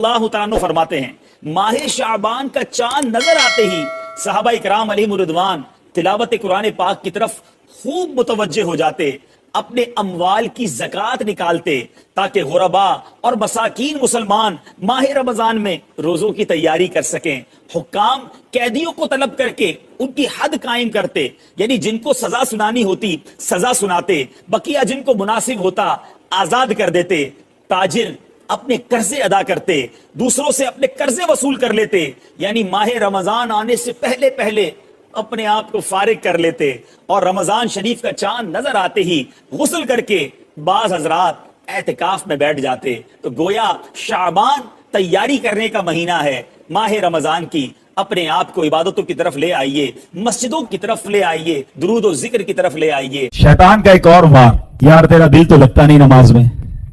اللہ تعالیٰ فرماتے ہیں ماہ شعبان کا چاند نظر آتے ہی صحابہ کرام علیہم الرضوان تلاوت قرآن پاک کی طرف خوب متوجہ ہو جاتے، اپنے اموال کی زکوٰۃ نکالتے تاکہ غرباء اور مساکین مسلمان ماہ رمضان میں روزوں کی تیاری کر سکیں۔ حکام قیدیوں کو طلب کر کے ان کی حد قائم کرتے، یعنی جن کو سزا سنانی ہوتی سزا سناتے، بقیہ جن کو مناسب ہوتا آزاد کر دیتے۔ تاجر اپنے قرضے ادا کرتے، دوسروں سے اپنے قرضے وصول کر لیتے، یعنی ماہ رمضان آنے سے پہلے پہلے اپنے آپ کو فارغ کر لیتے، اور رمضان شریف کا چاند نظر آتے ہی غسل کر کے بعض حضرات اعتکاف میں بیٹھ جاتے۔ تو گویا شعبان تیاری کرنے کا مہینہ ہے، ماہ رمضان کی اپنے آپ کو عبادتوں کی طرف لے آئیے، مسجدوں کی طرف لے آئیے، درود و ذکر کی طرف لے آئیے۔ شیطان کا ایک اور وار، یار تیرا دل تو لگتا نہیں نماز میں،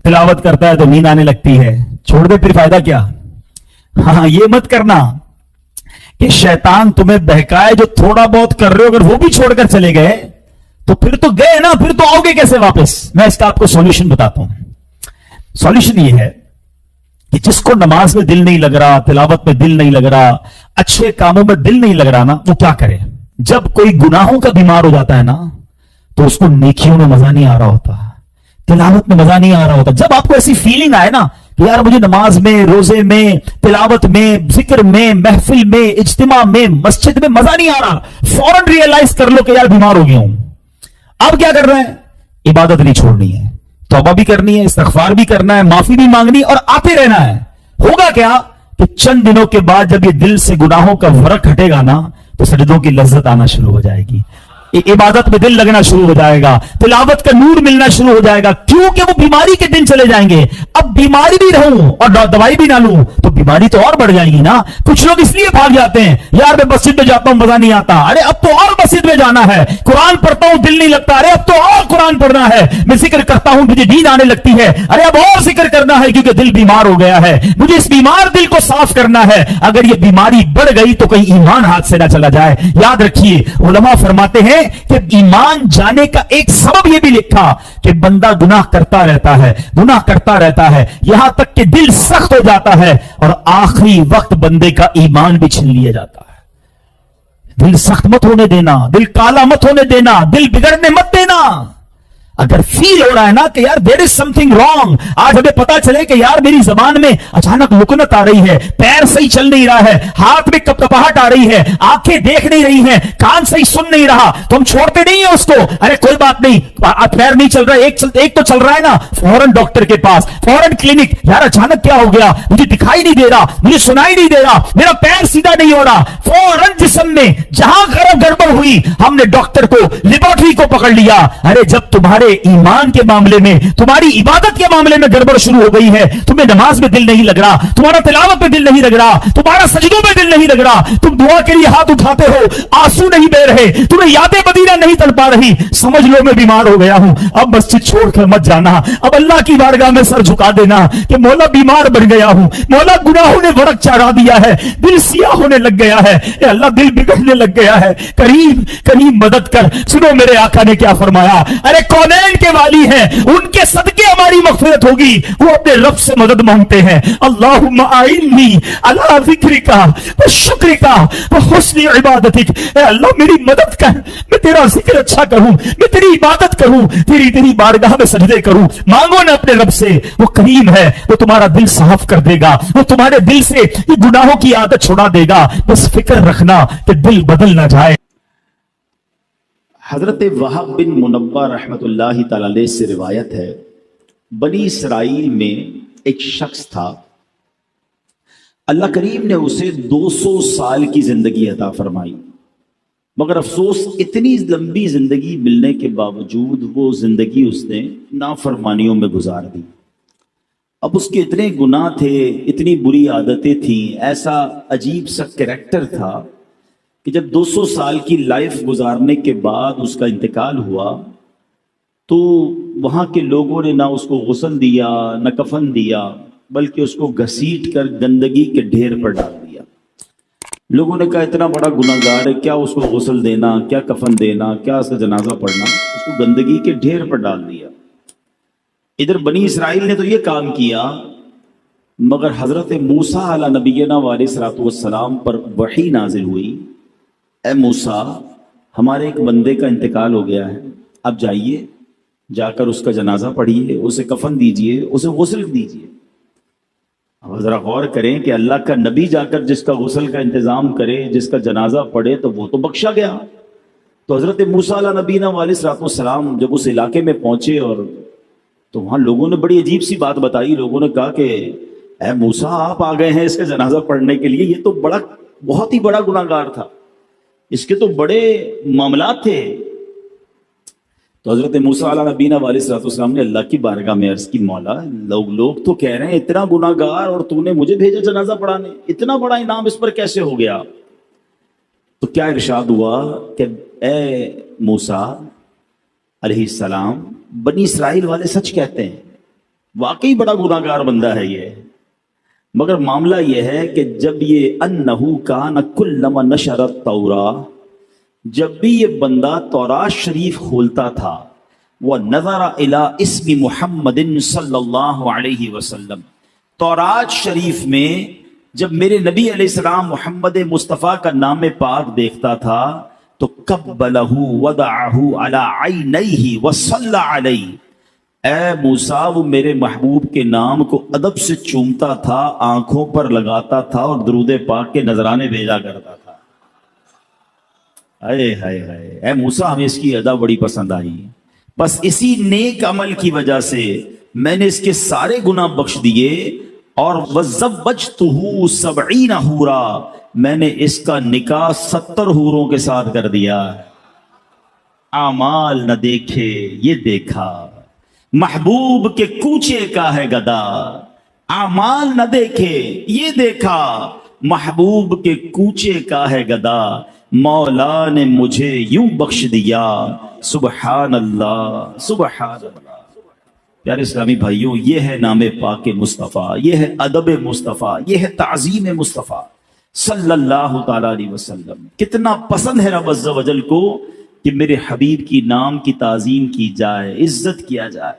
تلاوت کرتا ہے تو نیند آنے لگتی ہے، چھوڑ دے پھر فائدہ کیا۔ ہاں یہ مت کرنا کہ شیطان تمہیں بہکائے، جو تھوڑا بہت کر رہے ہو اگر وہ بھی چھوڑ کر چلے گئے تو پھر تو گئے نا، پھر تو آؤ گے کیسے واپس۔ میں اس کا آپ کو سولوشن بتاتا ہوں۔ سولوشن یہ ہے کہ جس کو نماز میں دل نہیں لگ رہا، تلاوت میں دل نہیں لگ رہا، اچھے کاموں میں دل نہیں لگ رہا نا، وہ کیا کرے؟ جب کوئی گناہوں کا بیمار ہو جاتا ہے نا تو اس کو نیکیوں میں مزہ نہیں آ رہا ہوتا، تلاوت میں مزہ نہیں آ رہا ہوتا۔ جب آپ کو ایسی فیلنگ آئے نا کہ یار مجھے نماز میں، روزے میں، تلاوت میں، ذکر میں، محفل میں، اجتماع میں، مسجد میں مزہ نہیں آ رہا، فوراً ریئلائز کر لو کہ یار بیمار ہو گیا ہوں۔ اب کیا کر رہے ہیں؟ عبادت نہیں چھوڑنی ہے، توبہ بھی کرنی ہے، استغفار بھی کرنا ہے، معافی بھی مانگنی اور آتے رہنا ہے۔ ہوگا کیا کہ چند دنوں کے بعد جب یہ دل سے گناہوں کا ورق ہٹے گا نا تو سجدوں کی لذت آنا شروع ہو جائے گی، عبادت میں دل لگنا شروع ہو جائے گا، تلاوت کا نور ملنا شروع ہو جائے گا، کیونکہ وہ بیماری کے دن چلے جائیں گے۔ اب بیماری بھی رہوں اور دوائی بھی نہ لوں تو بیماری تو اور بڑھ جائے گی نا۔ کچھ لوگ اس لیے بھاگ جاتے ہیں، یار میں مسجد میں جاتا ہوں مزہ نہیں آتا، ارے اب تو اور مسجد میں جانا ہے، قرآن پڑھتا ہوں دل نہیں لگتا، ارے اب تو اور قرآن پڑھنا ہے، میں ذکر کرتا ہوں مجھے نیند آنے لگتی ہے، ارے اب اور ذکر کرنا ہے کیونکہ دل بیمار ہو گیا ہے، مجھے اس بیمار دل کو صاف کرنا ہے۔ اگر یہ بیماری بڑھ گئی تو کہیں ایمان ہاتھ سے نہ چلا جائے۔ یاد رکھیے علماء فرماتے ہیں کہ ایمان جانے کا ایک سبب یہ بھی لکھا کہ بندہ گناہ کرتا رہتا ہے، گناہ کرتا رہتا ہے، یہاں تک کہ دل سخت ہو جاتا ہے اور آخری وقت بندے کا ایمان بھی چھین لیا جاتا ہے۔ دل سخت مت ہونے دینا، دل کالا مت ہونے دینا، دل بگڑنے مت دینا۔ اگر فیل ہو رہا ہے نا کہ یار there is something wrong، آج ہمیں پتا چلے کہ یار میری زبان میں اچانک لکنت آ رہی ہے، پیر صحیح چل نہیں رہا ہے، ہاتھ میں کپکپاہٹ آ رہی ہے، آنکھیں دیکھ نہیں رہی ہیں، کان صحیح سن نہیں رہا، تو ہم چھوڑتے نہیں ہیں اس کو، ارے کوئی بات نہیں، پیر نہیں چل رہا، ایک تو چل رہا ہے نا، فوراً ڈاکٹر کے پاس، فوراً کلینک۔ یار اچانک کیا ہو گیا؟ مجھے دکھائی نہیں دے رہا، مجھے سنائی نہیں دے رہا، میرا پیر سیدھا نہیں ہو رہا، فوراً جسم میں جہاں گڑبڑ ہوئی ہم نے ڈاکٹر کو، لیبارٹری کو پکڑ لیا۔ ارے جب تمہارے ایمان کے معاملے میں، تمہاری عبادت کے معاملے میں گڑبڑ شروع ہو گئی ہے، تمہیں نماز میں دل نہیں لگ رہا، تمہارا تلاوت میں دل نہیں لگ رہا، تمہارا سجدوں میں دل نہیں لگ رہا، تم دعا کے لیے ہاتھ اٹھاتے ہو آنسو نہیں بہ رہے، تمہیں یاد مدینہ نہیں تڑپا رہی، سمجھ لو میں بیمار ہو گیا ہوں۔ اب مسجد چھوڑ کر مت جانا، اب اللہ کی بارگاہ میں سر جھکا دینا کہ مولا بیمار بن گیا ہوں، مولا گناہوں نے ورق چڑھا دیا ہے، دل سیاہ ہونے لگ گیا ہے، اے اللہ دل بگڑنے لگ گیا ہے، کریم کریم مدد کر۔ سنو میرے آقا نے کیا فرمایا، ارے کونین کے والی ہیں، ان کے صدقے ہماری مغفرت ہوگی، وہ اپنے رب سے مدد مانگتے ہیں۔ اللہم اعنی علی ذکرک و شکرک و حسن عبادتک، اے اللہ میری مدد کر، میں تیرا ذکر اچھا کروں، میں تیری عبادت کروں، تیری بارگاہ میں سجدے کروں۔ مانگو نا اپنے رب سے، وہ کریم ہے، وہ تمہارا دل صاف کر دے گا، وہ تمہارے دل سے یہ گناہوں کی عادت چھڑا دے گا۔ بس فکر رکھنا کہ دل بدل نہ جائے۔ حضرت وہب بن منبہ رحمت اللہ تعالی علیہ سے روایت ہے، بنی اسرائیل میں ایک شخص تھا، اللہ کریم نے اسے 200 سال کی زندگی عطا فرمائی، مگر افسوس اتنی لمبی زندگی ملنے کے باوجود وہ زندگی اس نے نافرمانیوں میں گزار دی۔ اب اس کے اتنے گناہ تھے، اتنی بری عادتیں تھیں، ایسا عجیب سا کریکٹر تھا کہ جب 200 سال کی لائف گزارنے کے بعد اس کا انتقال ہوا تو وہاں کے لوگوں نے نہ اس کو غسل دیا، نہ کفن دیا، بلکہ اس کو گھسیٹ کر گندگی کے ڈھیر پر ڈال دیا۔ لوگوں نے کہا اتنا بڑا گناہ گار ہے، کیا اس کو غسل دینا، کیا کفن دینا، کیا اس کا جنازہ پڑھنا، اس کو گندگی کے ڈھیر پر ڈال دیا۔ ادھر بنی اسرائیل نے تو یہ کام کیا مگر حضرت موسیٰ علی نبینا علیہ الصلوۃ والسلام پر وحی نازل ہوئی، اے موسیٰ ہمارے ایک بندے کا انتقال ہو گیا ہے، اب جائیے جا کر اس کا جنازہ پڑھیے، اسے کفن دیجئے، اسے غسل دیجئے۔ اب ذرا غور کریں کہ اللہ کا نبی جا کر جس کا غسل کا انتظام کرے، جس کا جنازہ پڑھے، تو وہ تو بخشا گیا۔ تو حضرت موسیٰ علیہ نبینا علیہ الصلوۃ والسلام جب اس علاقے میں پہنچے اور تو وہاں لوگوں نے بڑی عجیب سی بات بتائی۔ لوگوں نے کہا کہ اے موسیٰ آپ آ گئے ہیں اس کا جنازہ پڑھنے کے لیے، یہ تو بہت ہی بڑا گناہ گار تھا، اس کے تو بڑے معاملات تھے۔ تو حضرت موسیٰ علیہ نبینا علیہ الصلوۃ والسلام نے اللہ کی بارگاہ میں عرض کی، مولا لوگ تو کہہ رہے ہیں اتنا گناہ گار اور تو نے مجھے بھیجا جنازہ پڑھانے، اتنا بڑا انعام اس پر کیسے ہو گیا؟ تو کیا ارشاد ہوا کہ اے موسیٰ علیہ السلام، بنی اسرائیل والے سچ کہتے ہیں، واقعی بڑا گناہ گار بندہ ہے یہ، مگر معاملہ یہ ہے کہ جب یہ انہو کان کلما نشر التوراۃ، جب بھی یہ بندہ تورات شریف کھولتا تھا، وہ نظر الی اسم محمد صلی اللہ علیہ وسلم، تورات شریف میں جب میرے نبی علیہ السلام محمد مصطفیٰ کا نام پاک دیکھتا تھا تو قبلہ وضعہ علی عینیہ وصلی علیہ، اے موسیٰ وہ میرے محبوب کے نام کو ادب سے چومتا تھا، آنکھوں پر لگاتا تھا اور درود پاک کے نذرانے بھیجا کرتا تھا۔ اے ہائے ہائے، اے موسیٰ ہمیں اس کی ادا بڑی پسند آئی، بس اسی نیک عمل کی وجہ سے میں نے اس کے سارے گناہ بخش دیے، اور وَزَوَّجْتُهُ 70 حورا، میں نے اس کا نکاح 70 حوروں کے ساتھ کر دیا۔ اعمال نہ دیکھے یہ دیکھا، محبوب کے کوچے کا ہے گدا، اعمال نہ دیکھے یہ دیکھا، محبوب کے کوچے کا ہے گدا، مولا نے مجھے یوں بخش دیا، سبحان اللہ سبحان اللہ۔ پیارے اسلامی بھائیوں، یہ ہے نام پاک مصطفیٰ، یہ ہے ادب مصطفیٰ، یہ ہے تعظیم مصطفیٰ صلی اللہ تعالی علیہ وسلم۔ کتنا پسند ہے رب عز و جل کو کہ میرے حبیب کی نام کی تعظیم کی جائے، عزت کیا جائے۔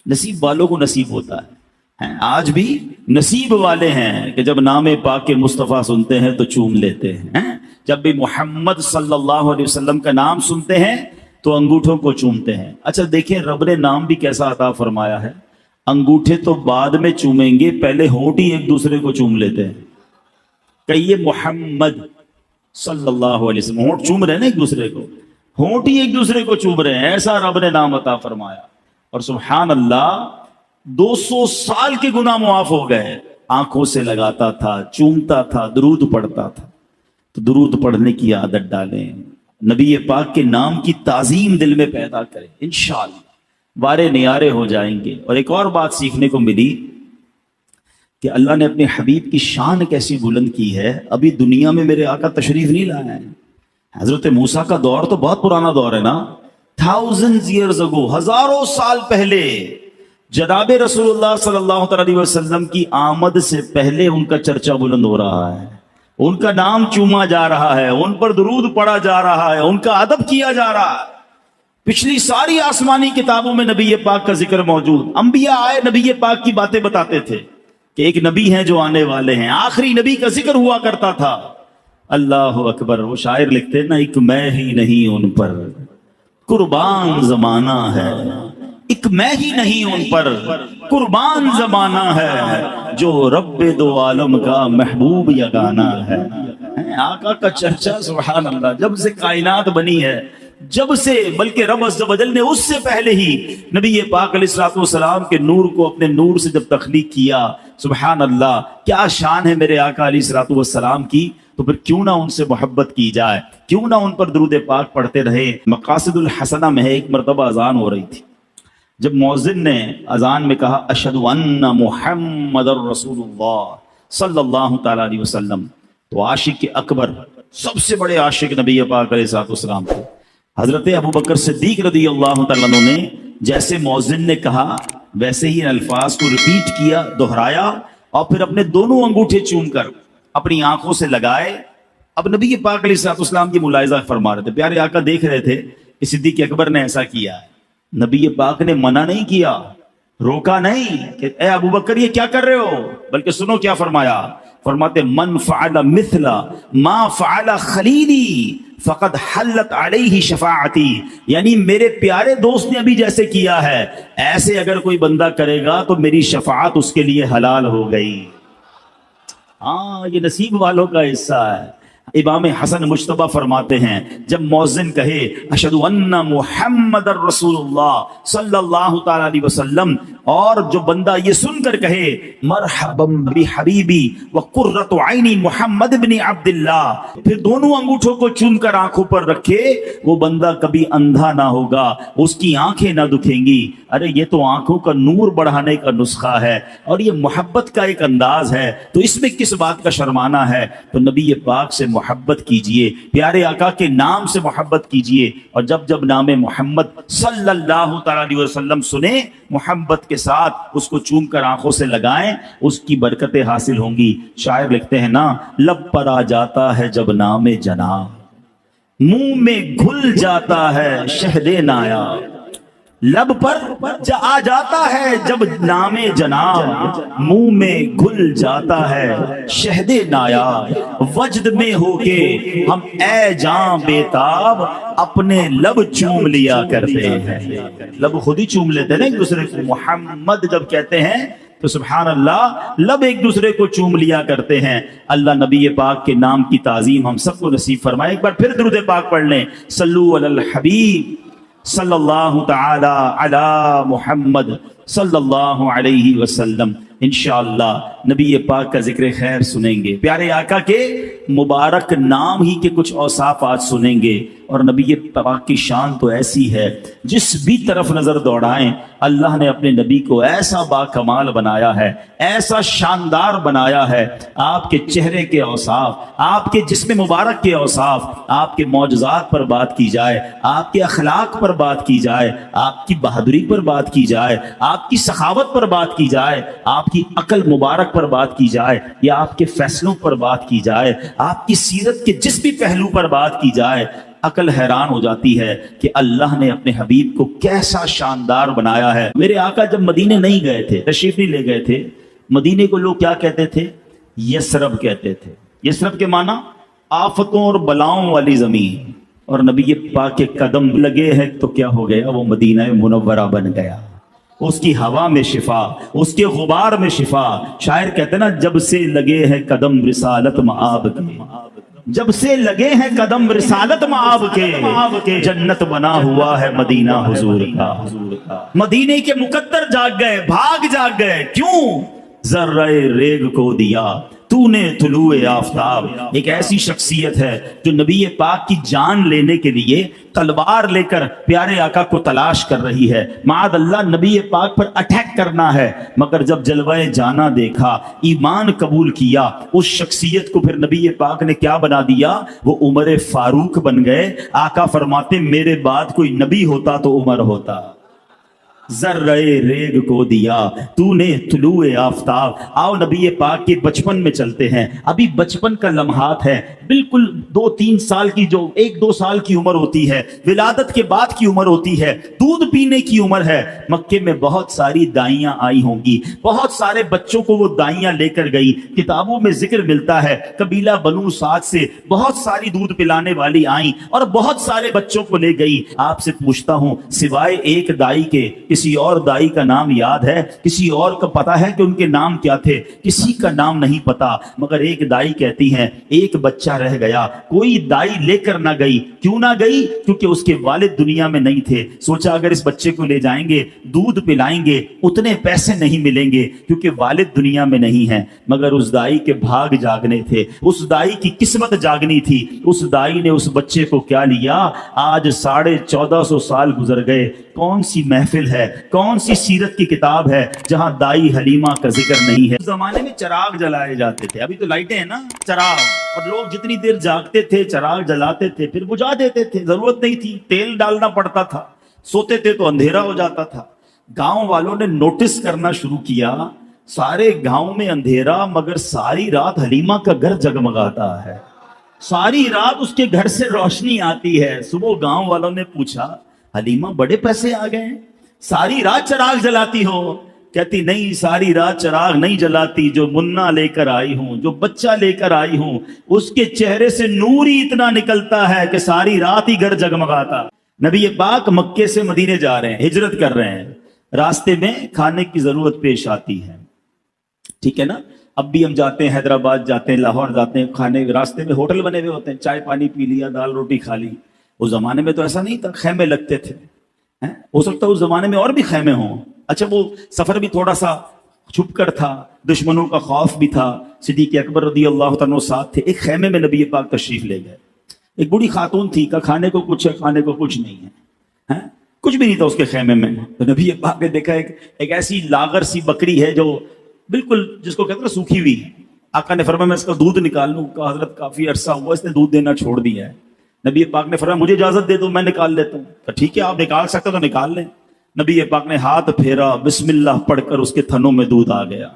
نصیب والوں کو نصیب ہوتا ہے، آج بھی نصیب والے ہیں کہ جب نام پاک مصطفیٰ سنتے ہیں تو چوم لیتے ہیں، جب بھی محمد صلی اللہ علیہ وسلم کا نام سنتے ہیں تو انگوٹھوں کو چومتے ہیں۔ اچھا دیکھیں رب نے نام بھی کیسا عطا فرمایا ہے، انگوٹھے تو بعد میں چومیں گے، پہلے ہونٹ ہی ایک دوسرے کو چوم لیتے ہیں۔ کہیے محمد صلی اللہ علیہ وسلم، ہونٹ چوم رہے ہیں نا ایک دوسرے کو، ہونٹ ہی ایک دوسرے کو چوم رہے ہیں، ایسا رب نے نام عطا فرمایا۔ اور سبحان اللہ 200 سال کے گناہ معاف ہو گئے، آنکھوں سے لگاتا تھا، چومتا تھا، درود پڑھتا تھا۔ تو درود پڑھنے کی عادت ڈالیں، نبی پاک کے نام کی تعظیم دل میں پیدا کریں، انشاءاللہ وارے نیارے ہو جائیں گے۔ اور ایک اور بات سیکھنے کو ملی کہ اللہ نے اپنے حبیب کی شان کیسی بلند کی ہے۔ ابھی دنیا میں میرے آقا تشریف نہیں لائے ہیں، حضرت موسیٰ کا دور تو بہت پرانا دور ہے نا، thousands years ago، ہزاروں سال پہلے جناب رسول اللہ صلی اللہ علیہ وسلم کی آمد سے پہلے ان کا چرچا بلند ہو رہا ہے، ان کا نام چوما جا رہا ہے، ان پر درود پڑھا جا رہا ہے، ان کا ادب کیا جا رہا ہے۔ پچھلی ساری آسمانی کتابوں میں نبی پاک کا ذکر موجود، انبیاء آئے نبی پاک کی باتیں بتاتے تھے کہ ایک نبی ہیں جو آنے والے ہیں، آخری نبی کا ذکر ہوا کرتا تھا۔ اللہ اکبر، وہ شاعر لکھتے نا، ایک میں ہی نہیں ان پر قربان زمانہ ہے، ایک میں ہی نہیں ان پر قربان زمانہ ہے، جو رب دو عالم کا محبوب یگانہ ہے۔ آقا کا چرچا سبحان اللہ جب سے کائنات بنی ہے، جب سے، بلکہ رب عز و جل نے اس سے پہلے ہی نبی پاک علیہ الصلوۃ والسلام کے نور کو اپنے نور سے جب تخلیق کیا، سبحان اللہ کیا شان ہے میرے آقا علیہ الصلوۃ والسلام کی۔ تو پھر کیوں نہ ان سے محبت کی جائے، کیوں نہ ان پر درود پاک پڑھتے رہے۔ مقاصد الحسنہ میں ہے، ایک مرتبہ اذان ہو رہی تھی، جب مؤذن نے اذان میں کہا اشہد ان محمد رسول اللہ صلی اللہ تعالی علیہ وسلم، تو عاشق اکبر، سب سے بڑے عاشق نبی پاک علیہ الصلوۃ والسلام تھے حضرت ابو بکر صدیق رضی اللہ تعالیٰ عنہ نے جیسے مؤذن نے کہا ویسے ہی الفاظ کو ریپیٹ کیا، دہرایا، اور پھر اپنے دونوں انگوٹھے چوم کر اپنی آنکھوں سے لگائے۔ اب نبی پاک علیہ الصلوۃ والسلام کی ملاحظہ فرما رہے تھے، پیارے آقا دیکھ رہے تھے کہ صدیق اکبر نے ایسا کیا ہے۔ نبی پاک نے منع نہیں کیا، روکا نہیں کہ اے ابو بکر یہ کیا کر رہے ہو، بلکہ سنو کیا فرمایا، فرماتے من فعل مثل ما فعل خلیلی فقد حلت علیہ شفاعتی، یعنی میرے پیارے دوست نے ابھی جیسے کیا ہے ایسے اگر کوئی بندہ کرے گا تو میری شفاعت اس کے لیے حلال ہو گئی۔ ہاں یہ نصیب والوں کا حصہ ہے۔ امام حسن مجتبی فرماتے ہیں جب مؤذن کہے اشہد ان محمد الرسول اللہ صلی اللہ تعالی علیہ وسلم، اور جو بندہ یہ سن کر کہے مرحبا بحبیبی وقرۃ عینی محمد بن عبد اللہ، پھر دونوں انگوٹھوں کو چوم کر آنکھوں پر رکھے، وہ بندہ کبھی اندھا نہ ہوگا، اس کی آنکھیں نہ دکھیں گی۔ ارے یہ تو آنکھوں کا نور بڑھانے کا نسخہ ہے اور یہ محبت کا ایک انداز ہے، تو اس میں کس بات کا شرمانہ ہے؟ تو نبی پاک سے محبت کیجئے، پیارے آقا کے نام سے محبت کیجئے، اور جب جب نام محمد صلی اللہ تعالی علیہ وسلم سنیں محبت کے ساتھ اس کو چوم کر آنکھوں سے لگائیں، اس کی برکتیں حاصل ہوں گی۔ شاعر لکھتے ہیں نا، لب پر آ جاتا ہے جب نام جناب، منہ میں گھل جاتا ہے شہد نایاب، لب پر آ جاتا ہے جب نام جناب، منہ میں گھل جاتا ہے شہد نایاب، وجد میں ہو کے ہم اے جاں بیتاب اپنے لب چوم لیا کرتے ہیں۔ لب خود ہی چوم لیتے ہیں نا ایک دوسرے کو، محمد جب کہتے ہیں تو سبحان اللہ لب ایک دوسرے کو چوم لیا کرتے ہیں۔ اللہ نبی پاک کے نام کی تعظیم ہم سب کو نصیب فرمائے۔ ایک بار پھر درود پاک پڑھ لیں، صلو علی الحبیب صلی اللہ تعالی علی محمد صلی اللہ علیہ وسلم۔ انشاءاللہ نبی پاک کا ذکر خیر سنیں گے، پیارے آقا کے مبارک نام ہی کے کچھ اوصاف آج سنیں گے، اور نبی پاک کی شان تو ایسی ہے جس بھی طرف نظر دوڑائیں اللہ نے اپنے نبی کو ایسا با کمال بنایا ہے، ایسا شاندار بنایا ہے۔ آپ کے چہرے کے اوصاف، آپ کے جسم مبارک کے اوصاف، آپ کے معجزات پر بات کی جائے، آپ کے اخلاق پر بات کی جائے، آپ کی بہادری پر بات کی جائے، آپ کی سخاوت پر بات کی جائے، آپ کی عقل مبارک پر بات کی جائے، یا آپ کے فیصلوں پر بات کی جائے، آپ کی سیرت کے جس بھی پہلو پر بات کی جائے، عقل حیران ہو جاتی ہے کہ اللہ نے اپنے حبیب کو کیسا شاندار بنایا ہے۔ میرے آقا جب مدینے نہیں گئے تھے، تشریف نہیں لے گئے تھے، مدینے کو لوگ کیا کہتے تھے؟ یثرب کہتے تھے۔ یثرب کے معنی آفتوں اور بلاؤں والی زمین، اور نبی پاک کے قدم لگے ہیں تو کیا ہو گیا؟ وہ مدینہ منورہ بن گیا۔ اس کی ہوا میں شفا، اس کے غبار میں شفا۔ شاعر کہتے ہیں نا، جب سے لگے ہیں قدم رسالت مآب کے، جب سے لگے ہیں قدم رسالت مآب کے، جنت بنا ہوا ہے مدینہ حضور کا۔ مدینے کے مقدر جاگ گئے، بھاگ جاگ گئے، کیوں؟ ذرہ ریگ کو دیا تو نے طلوع آفتاب۔ ایک ایسی شخصیت ہے جو نبی پاک کی جان لینے کے لیے تلوار لے کر پیارے آقا کو تلاش کر رہی ہے، معاذ اللہ نبی پاک پر اٹیک کرنا ہے، مگر جب جلوہ جانا دیکھا، ایمان قبول کیا، اس شخصیت کو پھر نبی پاک نے کیا بنا دیا؟ وہ عمر فاروق بن گئے۔ آقا فرماتے میرے بعد کوئی نبی ہوتا تو عمر ہوتا۔ ذرہ ریگ کو دیا تو نے طلوع آفتاب۔ آؤ نبی پاک کے بچپن میں چلتے ہیں۔ ابھی بچپن کا لمحات ہے، بالکل 2-3 سال کی، جو 1-2 سال کی عمر ہوتی ہے، ولادت کے بعد کی عمر ہوتی ہے، دودھ پینے کی عمر ہے۔ مکے میں بہت ساری دائیاں آئی ہوں گی، بہت سارے بچوں کو وہ دائیاں لے کر گئی۔ کتابوں میں ذکر ملتا ہے قبیلہ بنو سعد سے بہت ساری دودھ پلانے والی آئیں اور بہت سارے بچوں کو لے گئی۔ آپ سے پوچھتا ہوں، سوائے ایک دائی کے کسی اور دائی کا نام یاد ہے؟ کسی اور کا پتا ہے کہ ان کے نام کیا تھے؟ کسی کا نام نہیں پتا، مگر ایک دائی کہتی ہیں ایک بچہ رہ گیا، کوئی دائی لے کر نہ گئی۔ کیوں نہ گئی؟ کیونکہ اس کے والد دنیا میں نہیں تھے۔ سوچا اگر اس بچے کو لے جائیں گے، دودھ پلائیں گے، اتنے پیسے نہیں ملیں گے کیونکہ والد دنیا میں نہیں ہیں، مگر اس دائی کے بھاگ جاگنے تھے، اس دائی کی قسمت جاگنی تھی۔ اس دائی نے اس بچے کو کیا لیا؟ آج 1450 سال گزر گئے، کون سی محفل ہے، کون سی سیرت کی کتاب ہے جہاں دائی حلیمہ کا ذکر نہیں ہے؟ اس زمانے میں چراغ جلائے جاتے تھے، ابھی تو لائٹیں ہیں نا، چراغ، اور لوگ جتنی دیر جاگتے تھے چراغ جلاتے تھے، پھر بجھا دیتے تھے، ضرورت نہیں تھی، تیل ڈالنا پڑتا تھا، سوتے تھے تو اندھیرا ہو جاتا تھا۔ گاؤں والوں نے نوٹس کرنا شروع کیا، سارے گاؤں میں اندھیرا مگر ساری رات حلیمہ کا گھر جگمگاتا ہے، ساری رات اس کے گھر سے روشنی آتی ہے۔ صبح گاؤں والوں نے پوچھا حلیمہ بڑے پیسے آ گئے ہیں، ساری رات چراغ جلاتی ہو؟ کہتی نہیں ساری رات چراغ نہیں جلاتی، جو منا لے کر آئی ہوں، جو بچہ لے کر آئی ہوں، اس کے چہرے سے نور ہی اتنا نکلتا ہے کہ ساری رات ہی گھر جگمگاتا۔ نبی پاک مکے سے مدینے جا رہے ہیں، ہجرت کر رہے ہیں، راستے میں کھانے کی ضرورت پیش آتی ہے، ٹھیک ہے نا؟ اب بھی ہم جاتے ہیں، حیدرآباد جاتے ہیں، لاہور جاتے ہیں، کھانے راستے میں ہوٹل بنے ہوئے ہوتے ہیں، چائے پانی پی لیا، دال روٹی کھا لی۔ اس زمانے میں تو ایسا نہیں تھا، خیمے لگتے تھے، ہو سکتا ہے اس زمانے میں اور بھی خیمے ہوں۔ اچھا وہ سفر بھی تھوڑا سا چھپ کر تھا، دشمنوں کا خوف بھی تھا، صدیق اکبر رضی اللہ تعالیٰ ساتھ تھے۔ ایک خیمے میں نبی پاک تشریف لے گئے، ایک بوڑھی خاتون تھی، کہ کھانے کو کچھ ہے، کھانے کو کچھ نہیں ہے، کچھ بھی نہیں تھا اس کے خیمے میں۔ تو نبی پاک نے دیکھا ایک ایسی لاغر سی بکری ہے جو بالکل جس کو کہتے ہیں سوکھی ہوئی ہے۔ آقا نے فرمایا میں اس کا دودھ نکال لوں؟ کہا حضرت کافی عرصہ ہوا اس نے دودھ دینا چھوڑ دیا ہے۔ نبی پاک نے فرمایا مجھے اجازت دے دو، میں نکال لیتا ہوں۔ تو ٹھیک ہے آپ نکال سکتے تو نکال لیں۔ نبی پاک نے ہاتھ پھیرا، بسم اللہ پڑھ کر اس کے تھنوں میں دودھ آ گیا،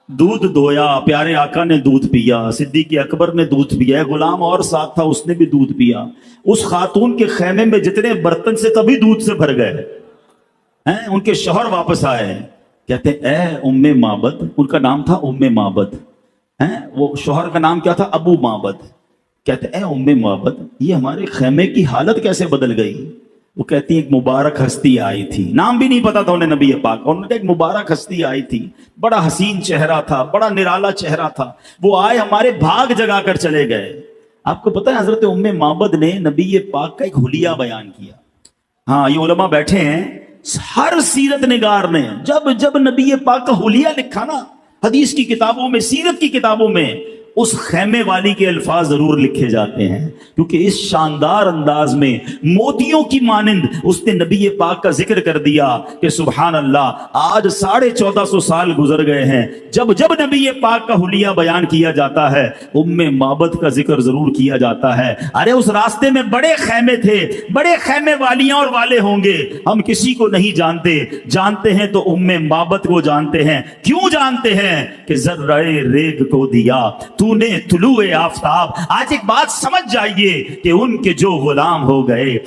دودھ دویا، پیارے آقا نے دودھ پیا، صدیق اکبر نے دودھ پیا، غلام اور ساتھ تھا اس نے بھی دودھ پیا۔ اس خاتون کے خیمے میں جتنے برتن سے کبھی دودھ سے بھر گئے ہیں۔ ان کے شوہر واپس آئے، کہتے اے ام معبد، ان کا نام تھا ام معبد، وہ شوہر کا نام کیا تھا؟ ابو معبد۔ کہتے اے ام معبد یہ ہمارے خیمے کی حالت کیسے بدل گئی؟ وہ کہتی ایک مبارک ہستی آئی تھی، نام بھی نہیں پتا تھا انہیں نبی پاک، انہوں نے ایک مبارک ہستی آئی تھی، بڑا حسین چہرہ تھا، بڑا نرالا چہرہ تھا، وہ آئے ہمارے بھاگ جگا کر چلے گئے۔ آپ کو پتہ ہے حضرت ام معبد نے نبی پاک کا ایک حلیہ بیان کیا۔ ہاں یہ علماء بیٹھے ہیں، ہر سیرت نگار نے جب نبی پاک کا حلیہ لکھا نا، حدیث کی کتابوں میں، سیرت کی کتابوں میں، اس خیمے والی کے الفاظ ضرور لکھے جاتے ہیں، کیونکہ اس شاندار انداز میں موتیوں کی مانند اس نے نبی پاک کا ذکر کر دیا کہ سبحان اللہ، آج 1450 سال گزر گئے ہیں، جب نبی پاک کا حلیہ بیان کیا جاتا ہے ام معبد کا ذکر ضرور کیا جاتا ہے۔ ارے اس راستے میں بڑے خیمے تھے، بڑے خیمے والیاں اور والے ہوں گے، ہم کسی کو نہیں جانتے ہیں تو ام معبد کو جانتے ہیں۔ کیوں جانتے ہیں؟ کہ ذرہ ریگ کو دیا تو نے طلوع آفتاب۔ آج ایک بات سمجھ جائیے کہ ان کے جو غلام ہو گئے